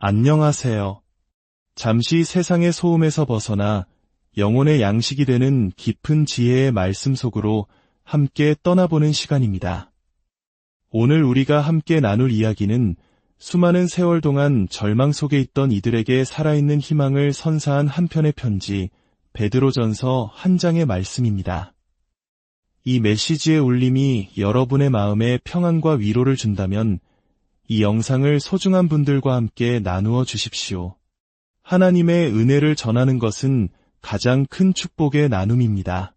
안녕하세요. 잠시 세상의 소음에서 벗어나 영혼의 양식이 되는 깊은 지혜의 말씀 속으로 함께 떠나보는 시간입니다. 오늘 우리가 함께 나눌 이야기는 수많은 세월 동안 절망 속에 있던 이들에게 살아있는 희망을 선사한 한 편의 편지, 베드로전서 한 장의 말씀입니다. 이 메시지의 울림이 여러분의 마음에 평안과 위로를 준다면 이 영상을 소중한 분들과 함께 나누어 주십시오. 하나님의 은혜를 전하는 것은 가장 큰 축복의 나눔입니다.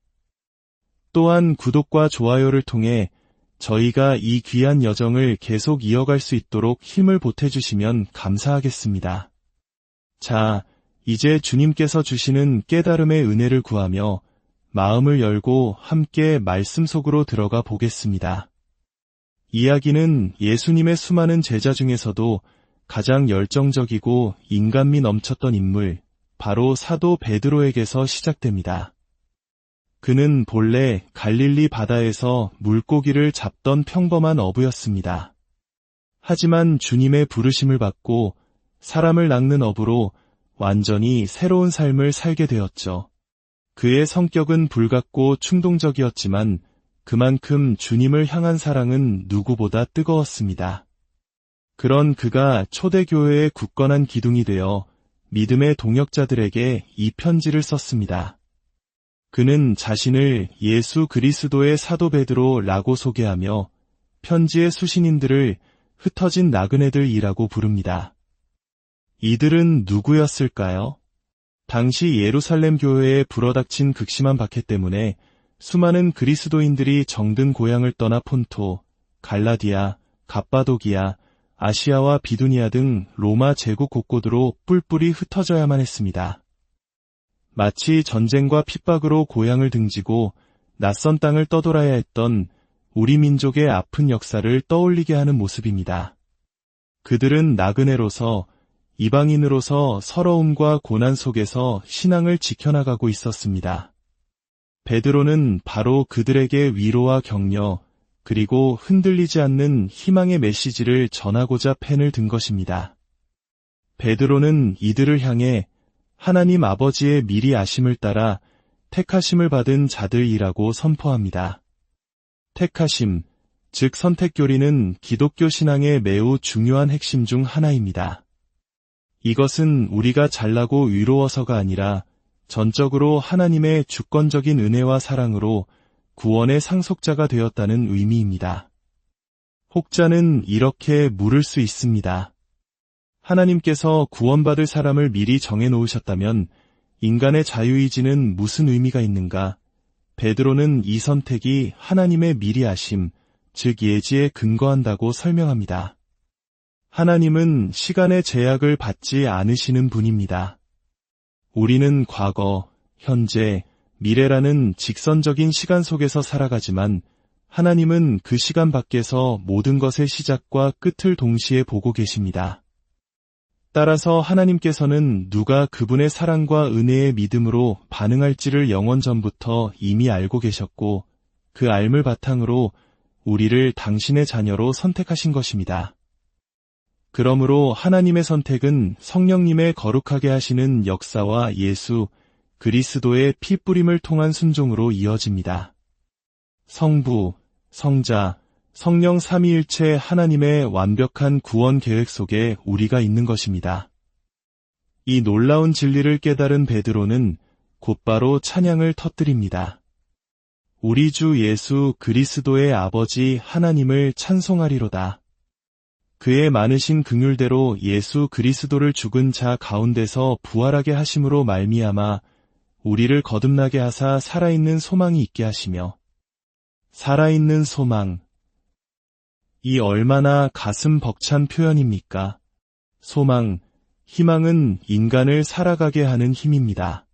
또한 구독과 좋아요를 통해 저희가 이 귀한 여정을 계속 이어갈 수 있도록 힘을 보태주시면 감사하겠습니다. 자, 이제 주님께서 주시는 깨달음의 은혜를 구하며 마음을 열고 함께 말씀 속으로 들어가 보겠습니다. 이야기는 예수님의 수많은 제자 중에서도 가장 열정적이고 인간미 넘쳤던 인물, 바로 사도 베드로에게서 시작됩니다. 그는 본래 갈릴리 바다에서 물고기를 잡던 평범한 어부였습니다. 하지만 주님의 부르심을 받고 사람을 낚는 어부로 완전히 새로운 삶을 살게 되었죠. 그의 성격은 불같고 충동적이었지만 그만큼 주님을 향한 사랑은 누구보다 뜨거웠습니다. 그런 그가 초대교회의 굳건한 기둥이 되어 믿음의 동역자들에게 이 편지를 썼습니다. 그는 자신을 예수 그리스도의 사도 베드로라고 소개하며 편지의 수신인들을 흩어진 나그네들이라고 부릅니다. 이들은 누구였을까요? 당시 예루살렘 교회에 불어닥친 극심한 박해 때문에 수많은 그리스도인들이 정든 고향을 떠나 폰토, 갈라디아, 갑바도기아, 아시아와 비두니아 등 로마 제국 곳곳으로 뿔뿔이 흩어져야만 했습니다. 마치 전쟁과 핍박으로 고향을 등지고 낯선 땅을 떠돌아야 했던 우리 민족의 아픈 역사를 떠올리게 하는 모습입니다. 그들은 나그네로서 이방인으로서 서러움과 고난 속에서 신앙을 지켜나가고 있었습니다. 베드로는 바로 그들에게 위로와 격려, 그리고 흔들리지 않는 희망의 메시지를 전하고자 펜을 든 것입니다. 베드로는 이들을 향해 하나님 아버지의 미리 아심을 따라 택하심을 받은 자들이라고 선포합니다. 택하심, 즉 선택교리는 기독교 신앙의 매우 중요한 핵심 중 하나입니다. 이것은 우리가 잘나고 위로워서가 아니라 전적으로 하나님의 주권적인 은혜와 사랑으로 구원의 상속자가 되었다는 의미입니다. 혹자는 이렇게 물을 수 있습니다. 하나님께서 구원받을 사람을 미리 정해놓으셨다면 인간의 자유의지는 무슨 의미가 있는가? 베드로는 이 선택이 하나님의 미리 아심, 즉 예지에 근거한다고 설명합니다. 하나님은 시간의 제약을 받지 않으시는 분입니다. 우리는 과거, 현재, 미래라는 직선적인 시간 속에서 살아가지만 하나님은 그 시간 밖에서 모든 것의 시작과 끝을 동시에 보고 계십니다. 따라서 하나님께서는 누가 그분의 사랑과 은혜의 믿음으로 반응할지를 영원 전부터 이미 알고 계셨고 그 알을 바탕으로 우리를 당신의 자녀로 선택하신 것입니다. 그러므로 하나님의 선택은 성령님의 거룩하게 하시는 역사와 예수, 그리스도의 피 뿌림을 통한 순종으로 이어집니다. 성부, 성자, 성령 삼위일체 하나님의 완벽한 구원 계획 속에 우리가 있는 것입니다. 이 놀라운 진리를 깨달은 베드로는 곧바로 찬양을 터뜨립니다. 우리 주 예수 그리스도의 아버지 하나님을 찬송하리로다. 그의 많으신 긍휼대로 예수 그리스도를 죽은 자 가운데서 부활하게 하심으로 말미암아 우리를 거듭나게 하사 살아있는 소망이 있게 하시며. 살아있는 소망. 이 얼마나 가슴 벅찬 표현입니까? 소망, 희망은 인간을 살아가게 하는 힘입니다.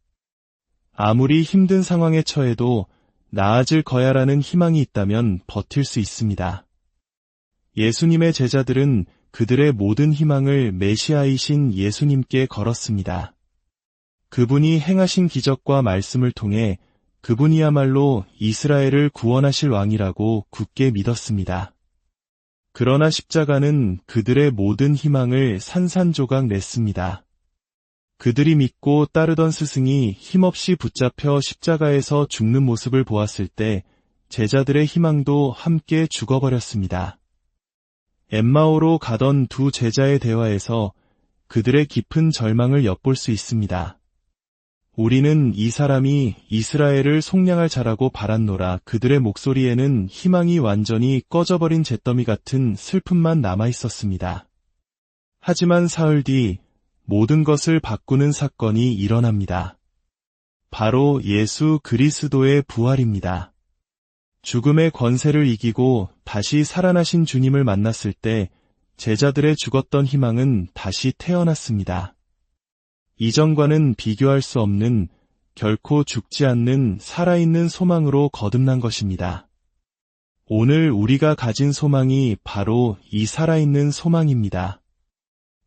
아무리 힘든 상황에 처해도 나아질 거야라는 희망이 있다면 버틸 수 있습니다. 예수님의 제자들은 그들의 모든 희망을 메시아이신 예수님께 걸었습니다. 그분이 행하신 기적과 말씀을 통해 그분이야말로 이스라엘을 구원하실 왕이라고 굳게 믿었습니다. 그러나 십자가는 그들의 모든 희망을 산산조각 냈습니다. 그들이 믿고 따르던 스승이 힘없이 붙잡혀 십자가에서 죽는 모습을 보았을 때 제자들의 희망도 함께 죽어버렸습니다. 엠마오로 가던 두 제자의 대화에서 그들의 깊은 절망을 엿볼 수 있습니다. 우리는 이 사람이 이스라엘을 속량할 자라고 바랐노라. 그들의 목소리에는 희망이 완전히 꺼져버린 잿더미 같은 슬픔만 남아있었습니다. 하지만 사흘 뒤 모든 것을 바꾸는 사건이 일어납니다. 바로 예수 그리스도의 부활입니다. 죽음의 권세를 이기고 다시 살아나신 주님을 만났을 때 제자들의 죽었던 희망은 다시 태어났습니다. 이전과는 비교할 수 없는 결코 죽지 않는 살아있는 소망으로 거듭난 것입니다. 오늘 우리가 가진 소망이 바로 이 살아있는 소망입니다.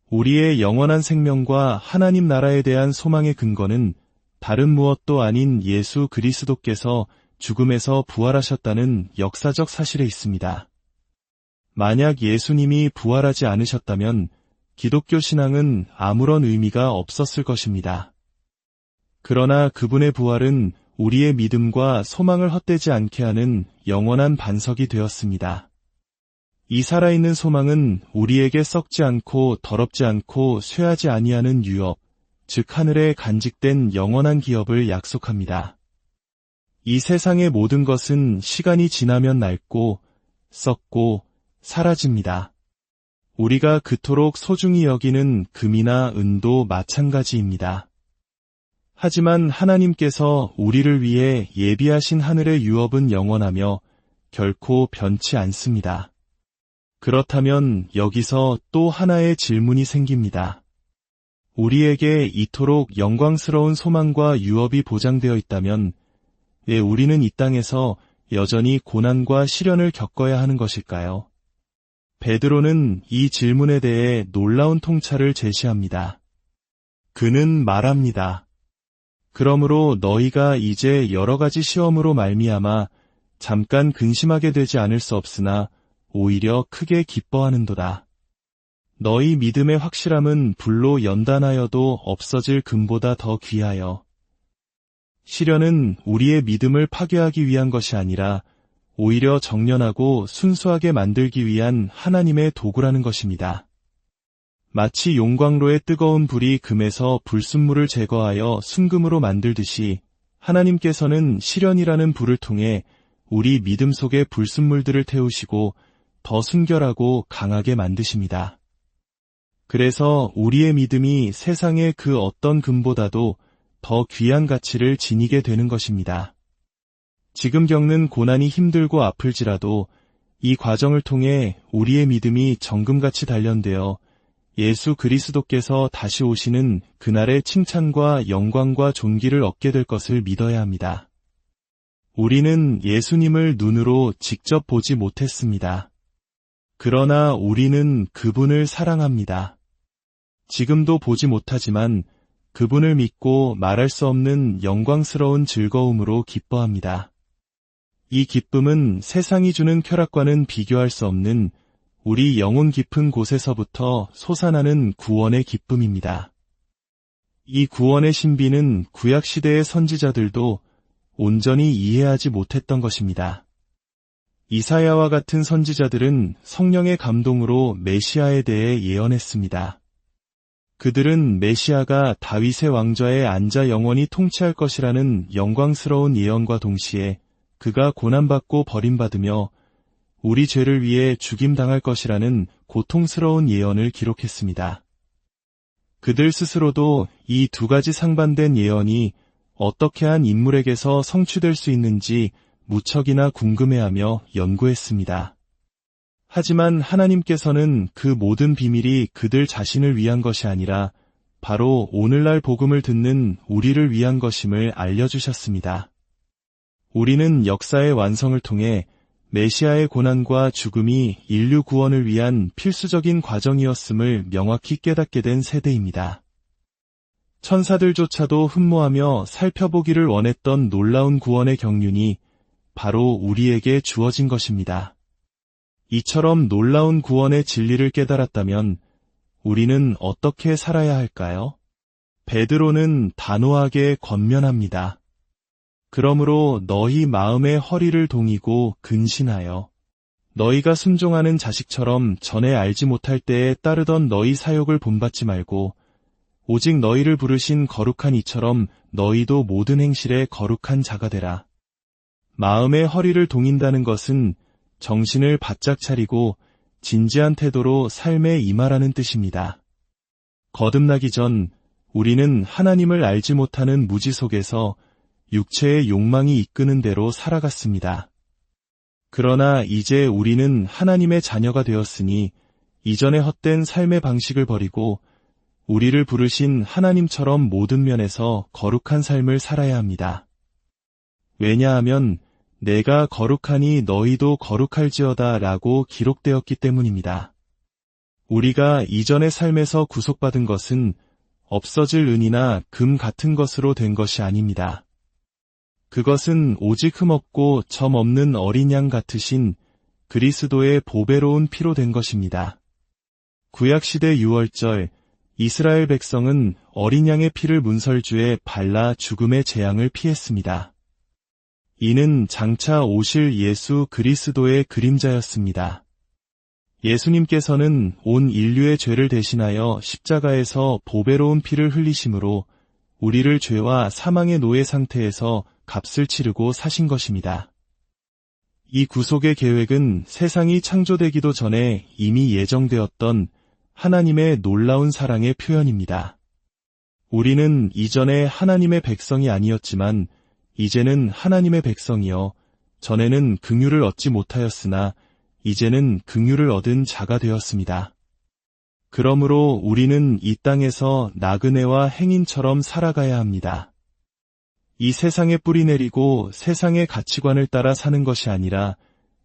우리의 영원한 생명과 하나님 나라에 대한 소망의 근거는 다른 무엇도 아닌 예수 그리스도께서 죽음에서 부활하셨다는 역사적 사실에 있습니다. 만약 예수님이 부활하지 않으셨다면 기독교 신앙은 아무런 의미가 없었을 것입니다. 그러나 그분의 부활은 우리의 믿음과 소망을 헛되지 않게 하는 영원한 반석이 되었습니다. 이 살아있는 소망은 우리에게 썩지 않고 더럽지 않고 쇠하지 아니하는 유업, 즉 하늘에 간직된 영원한 기업을 약속합니다. 이 세상의 모든 것은 시간이 지나면 낡고 썩고 사라집니다. 우리가 그토록 소중히 여기는 금이나 은도 마찬가지입니다. 하지만 하나님께서 우리를 위해 예비하신 하늘의 유업은 영원하며 결코 변치 않습니다. 그렇다면 여기서 또 하나의 질문이 생깁니다. 우리에게 이토록 영광스러운 소망과 유업이 보장되어 있다면 왜 우리는 이 땅에서 여전히 고난과 시련을 겪어야 하는 것일까요? 베드로는 이 질문에 대해 놀라운 통찰을 제시합니다. 그는 말합니다. 그러므로 너희가 이제 여러 가지 시험으로 말미암아 잠깐 근심하게 되지 않을 수 없으나 오히려 크게 기뻐하는도다. 너희 믿음의 확실함은 불로 연단하여도 없어질 금보다 더 귀하여. 시련은 우리의 믿음을 파괴하기 위한 것이 아니라 오히려 정련하고 순수하게 만들기 위한 하나님의 도구라는 것입니다. 마치 용광로의 뜨거운 불이 금에서 불순물을 제거하여 순금으로 만들듯이 하나님께서는 시련이라는 불을 통해 우리 믿음 속의 불순물들을 태우시고 더 순결하고 강하게 만드십니다. 그래서 우리의 믿음이 세상의 그 어떤 금보다도 더 귀한 가치를 지니게 되는 것입니다. 지금 겪는 고난이 힘들고 아플지라도 이 과정을 통해 우리의 믿음이 정금같이 단련되어 예수 그리스도께서 다시 오시는 그날의 칭찬과 영광과 존귀를 얻게 될 것을 믿어야 합니다. 우리는 예수님을 눈으로 직접 보지 못했습니다. 그러나 우리는 그분을 사랑합니다. 지금도 보지 못하지만 그분을 믿고 말할 수 없는 영광스러운 즐거움으로 기뻐합니다. 이 기쁨은 세상이 주는 쾌락과는 비교할 수 없는 우리 영혼 깊은 곳에서부터 솟아나는 구원의 기쁨입니다. 이 구원의 신비는 구약시대의 선지자들도 온전히 이해하지 못했던 것입니다. 이사야와 같은 선지자들은 성령의 감동으로 메시아에 대해 예언했습니다. 그들은 메시아가 다윗의 왕좌에 앉아 영원히 통치할 것이라는 영광스러운 예언과 동시에 그가 고난받고 버림받으며 우리 죄를 위해 죽임당할 것이라는 고통스러운 예언을 기록했습니다. 그들 스스로도 이 두 가지 상반된 예언이 어떻게 한 인물에게서 성취될 수 있는지 무척이나 궁금해하며 연구했습니다. 하지만 하나님께서는 그 모든 비밀이 그들 자신을 위한 것이 아니라 바로 오늘날 복음을 듣는 우리를 위한 것임을 알려주셨습니다. 우리는 역사의 완성을 통해 메시아의 고난과 죽음이 인류 구원을 위한 필수적인 과정이었음을 명확히 깨닫게 된 세대입니다. 천사들조차도 흠모하며 살펴보기를 원했던 놀라운 구원의 경륜이 바로 우리에게 주어진 것입니다. 이처럼 놀라운 구원의 진리를 깨달았다면 우리는 어떻게 살아야 할까요? 베드로는 단호하게 권면합니다. 그러므로 너희 마음의 허리를 동이고 근신하여 너희가 순종하는 자식처럼 전에 알지 못할 때에 따르던 너희 사욕을 본받지 말고 오직 너희를 부르신 거룩한 이처럼 너희도 모든 행실에 거룩한 자가 되라. 마음의 허리를 동인다는 것은 정신을 바짝 차리고 진지한 태도로 삶에 임하라는 뜻입니다. 거듭나기 전 우리는 하나님을 알지 못하는 무지 속에서 육체의 욕망이 이끄는 대로 살아갔습니다. 그러나 이제 우리는 하나님의 자녀가 되었으니 이전의 헛된 삶의 방식을 버리고 우리를 부르신 하나님처럼 모든 면에서 거룩한 삶을 살아야 합니다. 왜냐하면 내가 거룩하니 너희도 거룩할지어다 라고 기록되었기 때문입니다. 우리가 이전의 삶에서 구속받은 것은 없어질 은이나 금 같은 것으로 된 것이 아닙니다. 그것은 오직 흠없고 점 없는 어린 양 같으신 그리스도의 보배로운 피로 된 것입니다. 구약시대 유월절 이스라엘 백성은 어린 양의 피를 문설주에 발라 죽음의 재앙을 피했습니다. 이는 장차 오실 예수 그리스도의 그림자였습니다. 예수님께서는 온 인류의 죄를 대신하여 십자가에서 보배로운 피를 흘리심으로 우리를 죄와 사망의 노예 상태에서 값을 치르고 사신 것입니다. 이 구속의 계획은 세상이 창조되기도 전에 이미 예정되었던 하나님의 놀라운 사랑의 표현입니다. 우리는 이전에 하나님의 백성이 아니었지만 이제는 하나님의 백성이요 전에는 긍휼을 얻지 못하였으나 이제는 긍휼을 얻은 자가 되었습니다. 그러므로 우리는 이 땅에서 나그네와 행인처럼 살아가야 합니다. 이 세상에 뿌리 내리고 세상의 가치관을 따라 사는 것이 아니라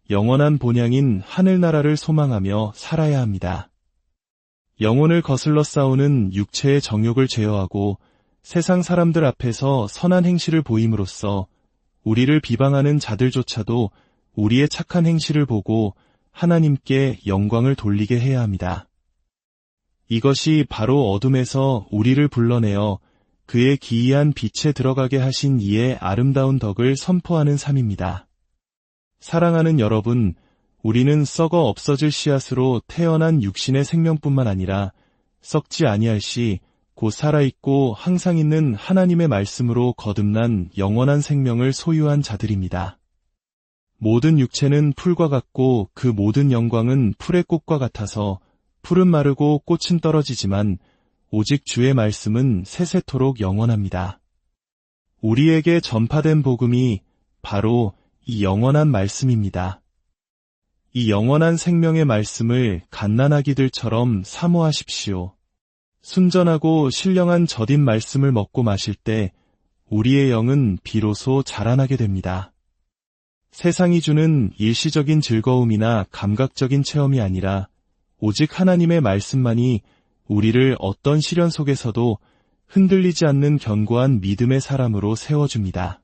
영원한 본향인 하늘나라를 소망하며 살아야 합니다. 영혼을 거슬러 싸우는 육체의 정욕을 제어하고 세상 사람들 앞에서 선한 행실을 보임으로써 우리를 비방하는 자들조차도 우리의 착한 행실을 보고 하나님께 영광을 돌리게 해야 합니다. 이것이 바로 어둠에서 우리를 불러내어 그의 기이한 빛에 들어가게 하신 이의 아름다운 덕을 선포하는 삶입니다. 사랑하는 여러분, 우리는 썩어 없어질 씨앗으로 태어난 육신의 생명뿐만 아니라 썩지 아니할 씨, 곧 살아있고 항상 있는 하나님의 말씀으로 거듭난 영원한 생명을 소유한 자들입니다. 모든 육체는 풀과 같고 그 모든 영광은 풀의 꽃과 같아서 풀은 마르고 꽃은 떨어지지만 오직 주의 말씀은 세세토록 영원합니다. 우리에게 전파된 복음이 바로 이 영원한 말씀입니다. 이 영원한 생명의 말씀을 갓난아기들처럼 사모하십시오. 순전하고 신령한 젖인 말씀을 먹고 마실 때 우리의 영은 비로소 자라나게 됩니다. 세상이 주는 일시적인 즐거움이나 감각적인 체험이 아니라 오직 하나님의 말씀만이 우리를 어떤 시련 속에서도 흔들리지 않는 견고한 믿음의 사람으로 세워줍니다.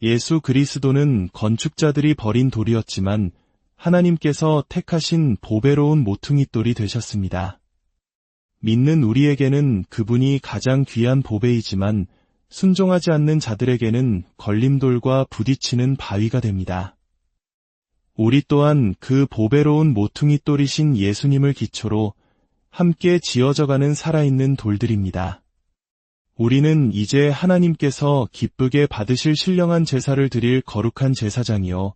예수 그리스도는 건축자들이 버린 돌이었지만 하나님께서 택하신 보배로운 모퉁이 돌이 되셨습니다. 믿는 우리에게는 그분이 가장 귀한 보배이지만 순종하지 않는 자들에게는 걸림돌과 부딪히는 바위가 됩니다. 우리 또한 그 보배로운 모퉁이 돌이신 예수님을 기초로 함께 지어져가는 살아있는 돌들입니다. 우리는 이제 하나님께서 기쁘게 받으실 신령한 제사를 드릴 거룩한 제사장이요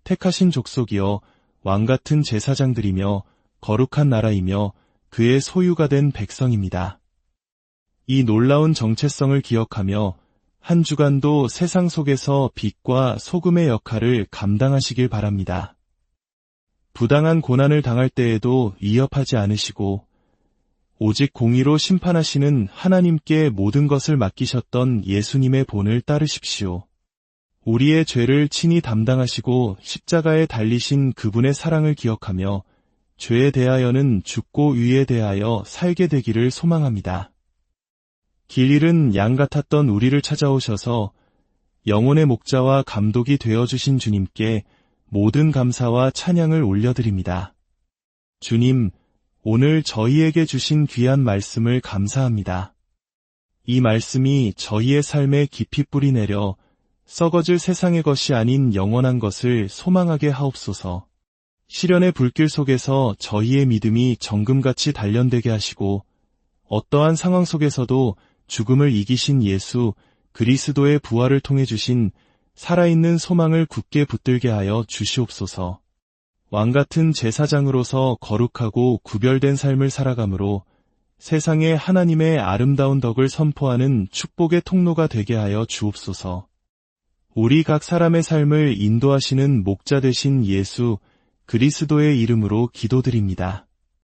택하신 족속이요 왕같은 제사장들이며 거룩한 나라이며 그의 소유가 된 백성입니다. 이 놀라운 정체성을 기억하며 한 주간도 세상 속에서 빛과 소금의 역할을 감당하시길 바랍니다. 부당한 고난을 당할 때에도 위협하지 않으시고 오직 공의로 심판하시는 하나님께 모든 것을 맡기셨던 예수님의 본을 따르십시오. 우리의 죄를 친히 담당하시고 십자가에 달리신 그분의 사랑을 기억하며 죄에 대하여는 죽고 의에 대하여 살게 되기를 소망합니다. 길 잃은 양 같았던 우리를 찾아오셔서 영혼의 목자와 감독이 되어주신 주님께 모든 감사와 찬양을 올려드립니다. 주님, 오늘 저희에게 주신 귀한 말씀을 감사합니다. 이 말씀이 저희의 삶에 깊이 뿌리내려 썩어질 세상의 것이 아닌 영원한 것을 소망하게 하옵소서. 시련의 불길 속에서 저희의 믿음이 정금같이 단련되게 하시고 어떠한 상황 속에서도 죽음을 이기신 예수 그리스도의 부활을 통해 주신 살아있는 소망을 굳게 붙들게 하여 주시옵소서. 왕같은 제사장으로서 거룩하고 구별된 삶을 살아가므로 세상에 하나님의 아름다운 덕을 선포하는 축복의 통로가 되게 하여 주옵소서. 우리 각 사람의 삶을 인도하시는 목자 되신 예수 그리스도의 이름으로 기도드립니다.